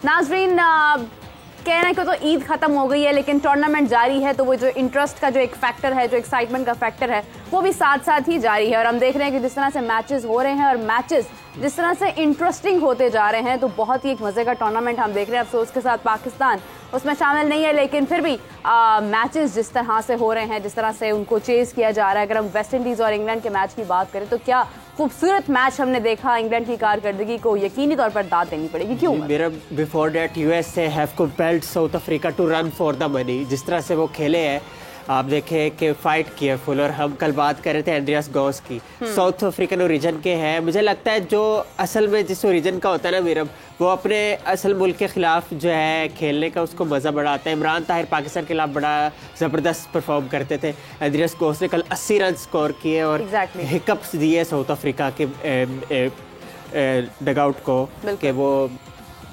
नाजरीन, कहना कि तो ईद खत्म हो गई है लेकिन टूर्नामेंट जारी है, तो वो जो इंटरेस्ट का जो एक फैक्टर है, जो एक्साइटमेंट का फैक्टर है, वो भी साथ साथ ही जारी है। और हम देख रहे हैं कि जिस तरह से मैचेस हो रहे हैं और मैचेस जिस तरह से इंटरेस्टिंग होते जा रहे हैं, तो बहुत ही एक मज़े का टूर्नामेंट हम देख रहे हैं। अफसोस के साथ पाकिस्तान उसमें शामिल नहीं है, लेकिन फिर भी मैचेस जिस तरह से हो रहे हैं, जिस तरह से उनको चेज़ किया जा रहा है। अगर हम वेस्ट इंडीज़ और इंग्लैंड के मैच की बात करें तो क्या खूबसूरत मैच हमने देखा। इंग्लैंड की कारकर्दगी को यकीनी तौर पर दाद देनी पड़ेगी। क्यों? मेरा before that USA have compelled South Africa to run for the money. जिस तरह से वो खेले हैं, आप देखें कि फाइट किया फुल। और हम कल बात कर रहे थे एंड्रियास गॉस की, साउथ अफ्रीकन ओरिजिन के हैं। मुझे लगता है जो असल में जिस ओरिजिन का होता है ना मीरम, वो अपने असल मुल्क के खिलाफ जो है खेलने का उसको मज़ा बड़ा आता है। इमरान ताहिर पाकिस्तान के खिलाफ बड़ा ज़बरदस्त परफॉर्म करते थे। एंड्रियास गॉस ने कल 80 रन स्कोर किए और हिकअप्स दिए साउथ अफ्रीका के डगआउट को कि वो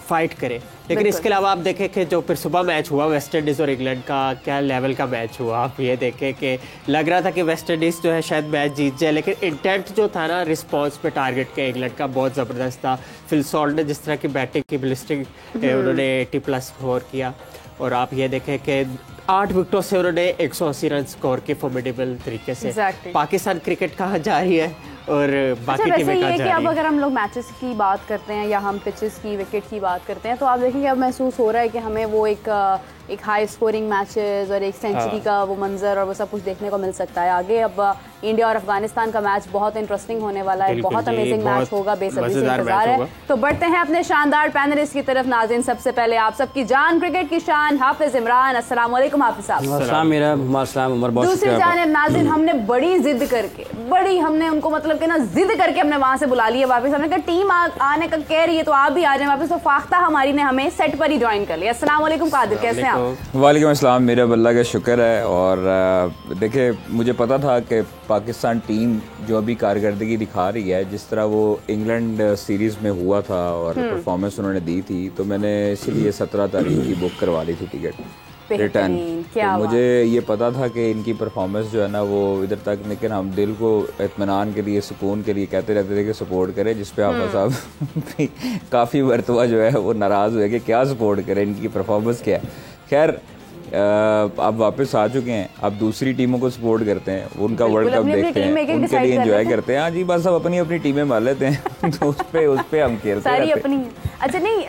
फाइट करे। लेकिन इसके अलावा आप देखें कि जो फिर सुबह मैच हुआ वेस्ट इंडीज़ और इंग्लैंड का, क्या लेवल का मैच हुआ। आप ये देखें कि लग रहा था कि वेस्ट इंडीज़ जो है शायद मैच जीत जाए, लेकिन इंटेंट जो था ना रिस्पांस पे टारगेट के इंग्लैंड का बहुत ज़बरदस्त था। फिल सॉल्ट ने जिस तरह की बैटिंग की बलिस्टिक उन्होंने 80+ स्कोर किया। और आप ये देखें कि 8 विकेटों से उन्होंने 180 रन स्कोर किए फॉर्मिडेबल तरीके से। पाकिस्तान क्रिकेट कहाँ जा रही है और बाकी टीमें कहाँ जा रही है। अब अगर हम लोग मैचेस की बात करते हैं या हम पिचेस की, विकेट की बात करते हैं, तो आप देखेंगे अब महसूस हो रहा है कि हमें वो एक हाई स्कोरिंग मैचेस और एक सेंचुरी का वो मंजर और वो सब कुछ देखने को मिल सकता है आगे। अब इंडिया और अफगानिस्तान का मैच बहुत इंटरेस्टिंग होने वाला है, बहुत अमेजिंग मैच होगा, बेसब्री से इंतजार है। तो बढ़ते हैं अपने शानदार पैनलिस्ट की तरफ। नाज़रीन, सबसे पहले आप सबकी जान, क्रिकेट की शान, हाफिज इमरान। अस्सलाम वालेकुम हाफिज साहब। दूसरी जानिब नाज़रीन, हमने बड़ी जिद करके, हमने उनको मतलब कि ना जिद करके हमने वहां से बुला लिया वापस। हमने कहा टीम आने का कह रही है तो आप भी आ जाए वापस। तो फाख्ता हमारी ने हमें सेट पर ही ज्वाइन कर लिया। अस्सलाम वालेकुम कादिर, कैसे हैं आप? वालेकुम अस्सलाम, मेरे अल्लाह का शुक्र है। और देखिए, मुझे पता था कि पाकिस्तान टीम जो अभी कारकर्दगी दिखा रही है, जिस तरह वो इंग्लैंड सीरीज़ में हुआ था और परफॉर्मेंस उन्होंने दी थी, तो मैंने इसीलिए 17 तारीख की बुक करवा ली थी टिकट रिटर्न। तो मुझे ये पता था कि इनकी परफॉर्मेंस जो है ना वो इधर तक, लेकिन हम दिल को इत्मीनान के लिए, सुकून के लिए कहते रहते थे कि सपोर्ट करें, जिस पे हाफिज साहब काफ़ी मरतबा जो है वो नाराज़ हुए कि क्या सपोर्ट करें, इनकी परफॉर्मेंस क्या है। खैर, अब वापस आ चुके हैं। अब दूसरी टीमों को सपोर्ट करते हैं, उनका वर्ल्ड कप देखते हैं, उनके लिए एंजॉय करते हैं। हाँ जी, बस अब अपनी अपनी टीमें मार लेते हैं तो उस पे हम खेलते हैं अपनी। अच्छा, नहीं,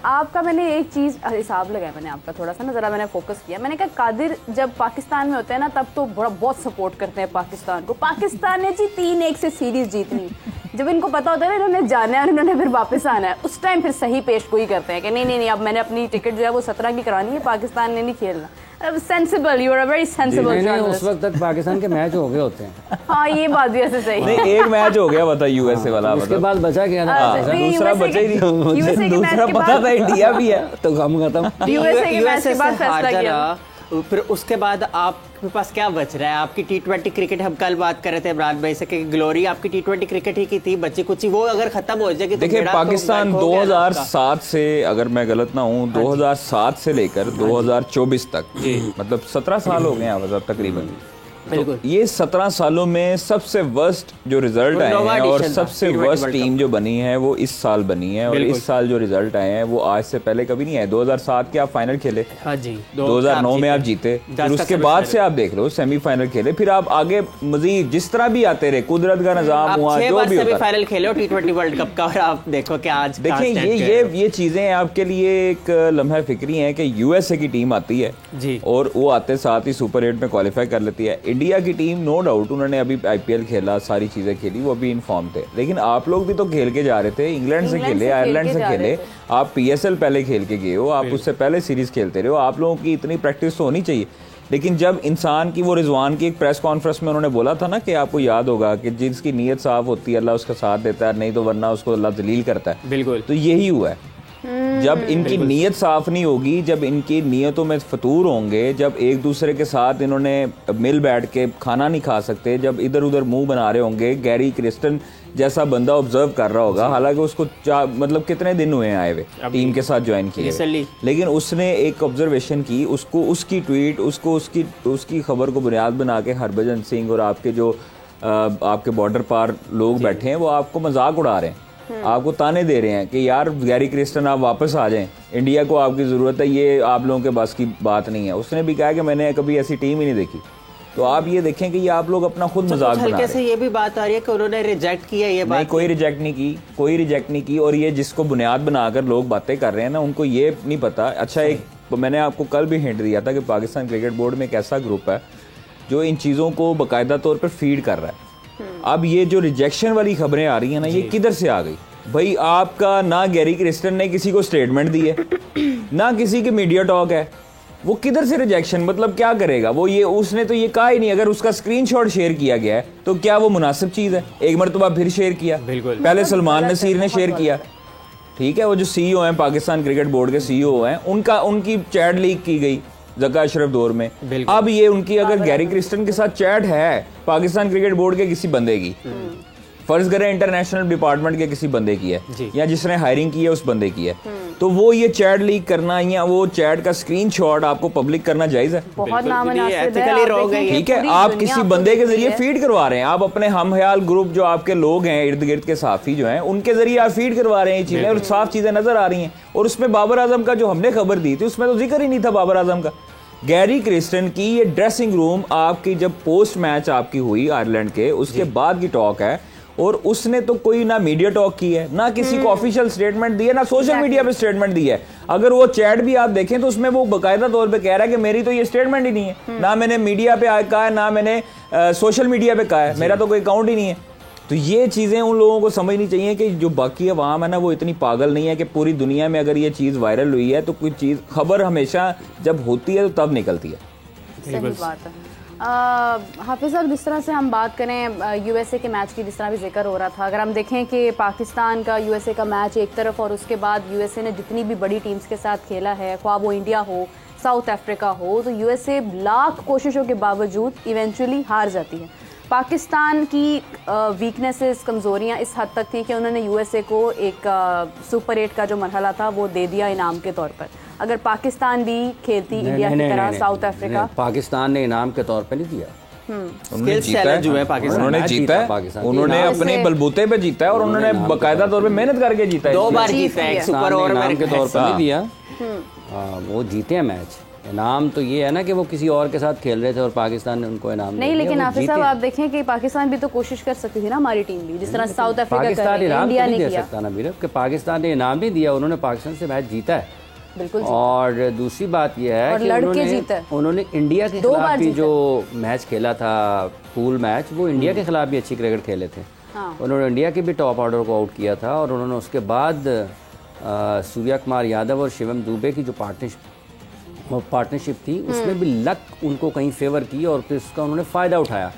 आपका मैंने एक चीज़ हिसाब लगाया, मैंने आपका थोड़ा सा ना ज़रा मैंने फोकस किया। मैंने कहा कादिर जब पाकिस्तान में होते हैं ना तब तो बहुत सपोर्ट करते हैं पाकिस्तान को। पाकिस्तान ने जी 3-1 से सीरीज़ जीतनी। जब इनको पता होता है ना इन्होंने जाना है और इन्होंने फिर वापस आना है, उस टाइम फिर सही पेश गोई करते हैं कि नहीं, अब मैंने अपनी टिकट जो है वो 17 की करानी है, पाकिस्तान ने नहीं खेलना। Sensible, you are a very sensible journalist. उस वक्त तक पाकिस्तान के मैच हो गए होते हैं। हाँ, ये बात भी ऐसे सही है। एक मैच हो गया बता यूएसए वाला, उसके बाद बचा क्या ना, दूसरा बचा ही नहीं। दूसरा पता था इंडिया भी है तो हम खत्म। यूएसए के मैच के बाद फैसला किया। फिर उसके बाद आपके पास क्या बच रहा है? आपकी T20 क्रिकेट, हम कल बात कर रहे थे इमरान भाई से कि ग्लोरी आपकी T20 क्रिकेट ही की थी, बच्ची कुछ, वो अगर खत्म हो जाएगी। देखिए, पाकिस्तान 2007 से, अगर मैं गलत ना हूँ, 2007 से लेकर 2024 तक, मतलब 17 साल हो गए हैं तकरीबन। तो ये 17 सालों में सबसे वर्स्ट जो रिजल्ट आए हैं और सबसे वर्स्ट टीम जो बनी है वो इस साल बनी है। और इस साल जो रिजल्ट आए हैं वो आज से पहले कभी नहीं आए। 2007 के आप फाइनल खेले, हाँ जी, 2009 में आप जीते, फिर उसके बाद से आप देख लो सेमीफाइनल खेले, फिर आप आगे मजीद जिस तरह भी आते रहे, कुदरत का निजाम हुआ, जो भी सेमीफाइनल खेले हो T20 वर्ल्ड कप का। और आप देखो कि आज देखिए ये चीजें आपके लिए एक लम्हा फिक्री है कि यूएसए की टीम आती है जी, और वो आते साथ ही सुपर 8 में क्वालिफाई कर लेती है। इंडिया की टीम नो डाउट, उन्होंने अभी आईपीएल खेला, सारी चीजें खेली, वो अभी इनफॉर्म थे, लेकिन आप लोग भी तो खेल के जा रहे थे। इंग्लैंड से खेले, आयरलैंड से खेले, आप पीएसएल पहले खेल के गए हो, आप उससे पहले सीरीज खेलते रहे हो, आप लोगों की इतनी प्रैक्टिस तो होनी चाहिए। लेकिन जब इंसान की, वो रिजवान की एक प्रेस कॉन्फ्रेंस में उन्होंने बोला था ना कि आपको याद होगा कि जिसकी नीयत साफ होती है अल्लाह उसका साथ देता है, नहीं तो वरना उसको अल्लाह जलील करता है। बिल्कुल, तो यही हुआ है। जब इनकी नीयत साफ नहीं होगी, जब इनकी नीयतों में फतूर होंगे, जब एक दूसरे के साथ इन्होंने मिल बैठ के खाना नहीं खा सकते, जब इधर उधर मुंह बना रहे होंगे, गैरी क्रिस्टन जैसा बंदा ऑब्जर्व कर रहा होगा, हालांकि उसको मतलब कितने दिन हुए हैं आए हुए टीम के साथ ज्वाइन किए, लेकिन उसने एक ऑब्जर्वेशन की, उसको उसकी ट्वीट, उसको उसकी खबर को बुनियाद बना के हरभजन सिंह और आपके जो आपके बॉर्डर पार लोग बैठे हैं वो आपको मजाक उड़ा रहे हैं। आपको ताने दे रहे हैं कि यार गैरी क्रिस्टन आप वापस आ जाएं, इंडिया को आपकी ज़रूरत है, ये आप लोगों के बस की बात नहीं है। उसने भी कहा कि मैंने कभी ऐसी टीम ही नहीं देखी। तो आप ये देखें कि ये आप लोग अपना खुद मजाक बना रहे हैं। हल्के से ये भी बात आ रही है कि उन्होंने रिजेक्ट किया ये बात। नहीं, कोई रिजेक्ट नहीं की। और ये जिसको बुनियाद बनाकर लोग बातें कर रहे हैं ना, उनको ये नहीं पता। अच्छा, एक मैंने आपको कल भी हिंट दिया था कि पाकिस्तान क्रिकेट बोर्ड में एक ऐसा ग्रुप है जो इन चीज़ों को बाकायदा तौर पर फीड कर रहा है। अब ये जो रिजेक्शन वाली खबरें आ रही हैं ना, ये किधर से आ गई भाई? आपका ना गैरी क्रिस्टन ने किसी को स्टेटमेंट दी है, ना किसी के मीडिया टॉक है, वो किधर से रिजेक्शन? मतलब क्या करेगा वो? ये उसने तो ये कहा ही नहीं। अगर उसका स्क्रीनशॉट शेयर किया गया है तो क्या वो मुनासिब चीज़ है? एक मरतबा फिर शेयर किया, बिल्कुल। पहले सलमान नसीर ने शेयर किया, ठीक है, वो जो सीईओ हैं पाकिस्तान क्रिकेट बोर्ड के सीईओ हैं, उनकी चैट लीक की गई जका अशरफ दौर में। अब ये उनकी अगर गैरी क्रिस्टन के साथ चैट है पाकिस्तान क्रिकेट बोर्ड के किसी बंदे की, फर्ज करें इंटरनेशनल डिपार्टमेंट के किसी बंदे की है या जिसने हायरिंग की है उस बंदे की है, तो वो ये चैट लीक करना या वो चैट का स्क्रीनशॉट आपको पब्लिक करना जायज है? बहुत नामुनासिब है। ठीक है, आप किसी बंदे के जरिए फीड करवा रहे हैं, आप अपने हम ख्याल ग्रुप जो आपके लोग हैं इर्द गिर्द के साफी जो हैं उनके जरिए आप फीड करवा रहे हैं ये चीजें, और साफ चीजें नजर आ रही हैं। और उसमें बाबर आजम का जो हमने खबर दी थी उसमें तो जिक्र ही नहीं था बाबर आजम का। गैरी क्रिस्टन की ये ड्रेसिंग रूम आपकी जब पोस्ट मैच आपकी हुई आयरलैंड के, उसके बाद की टॉक है, और उसने तो कोई ना मीडिया टॉक की है, ना किसी को ऑफिशियल स्टेटमेंट दी है, ना सोशल मीडिया पे स्टेटमेंट दी है। अगर वो चैट भी आप देखें तो उसमें वो बाकायदा तौर पे कह रहा है कि मेरी तो ये स्टेटमेंट ही नहीं है, ना मैंने मीडिया पे कहा है, ना मैंने सोशल मीडिया पे कहा है, मेरा तो कोई अकाउंट ही नहीं है। तो ये चीज़ें उन लोगों को समझनी चाहिए कि जो बाकी अवाम है ना, वो इतनी पागल नहीं है कि पूरी दुनिया में अगर ये चीज़ वायरल हुई है तो कोई चीज़ खबर हमेशा जब होती है तो तब निकलती है। सही बात है। हाफिज़ साहब, जिस तरह से हम बात करें यूएसए के मैच की, जिस तरह भी जिक्र हो रहा था, अगर हम देखें कि पाकिस्तान का यूएसए का मैच एक तरफ और उसके बाद यूएसए ने जितनी भी बड़ी टीम्स के साथ खेला है, ख्वाह वो इंडिया हो, साउथ अफ्रीका हो, तो यूएसए लाख कोशिशों के बावजूद इवेंचुअली हार जाती है। पाकिस्तान की वीकनेसेस, कमज़ोरियाँ इस हद तक थी कि उन्होंने यूएसए को एक सुपर 8 का जो मरहला था वो दे दिया इनाम के तौर पर। अगर पाकिस्तान भी खेलती इंडिया की तरह साउथ अफ्रीका, पाकिस्तान ने इनाम के तौर पे नहीं दिया। उन्होंने जीता है, उन्होंने अपने बलबूते पे जीता है और उन्होंने बाकायदा तौर पे मेहनत करके जीता है। 2 बार जीता है, सुपर ओवर इनाम के तौर पर नहीं दिया। वो जीते हैं मैच। इनाम तो ये है ना कि वो किसी और के साथ खेल रहे थे और पाकिस्तान ने उनको इनाम नहीं, लेकिन हाफिज़ साहब आप देखें कि पाकिस्तान भी तो कोशिश कर सकती थी ना, हमारी टीम भी, जिस तरह साउथ अफ्रीका पाकिस्तान इनाम इंडिया नहीं ने दे किया। सकता ना बीरब कि पाकिस्तान ने इनाम नहीं दिया, उन्होंने पाकिस्तान से मैच जीता है। बिल्कुल। और दूसरी बात यह है कि उन्होंने इंडिया के खिलाफ भी जो मैच खेला था, पूल मैच, वो इंडिया के खिलाफ भी अच्छी क्रिकेट खेले थे। उन्होंने इंडिया के भी टॉप ऑर्डर को आउट किया था, और उन्होंने उसके बाद सूर्या कुमार यादव और शिवम दुबे की जो पार्टनरशिप थी उसमें भी लक उनको कहीं फेवर की और फिर उसका उन्होंने फ़ायदा उठाया।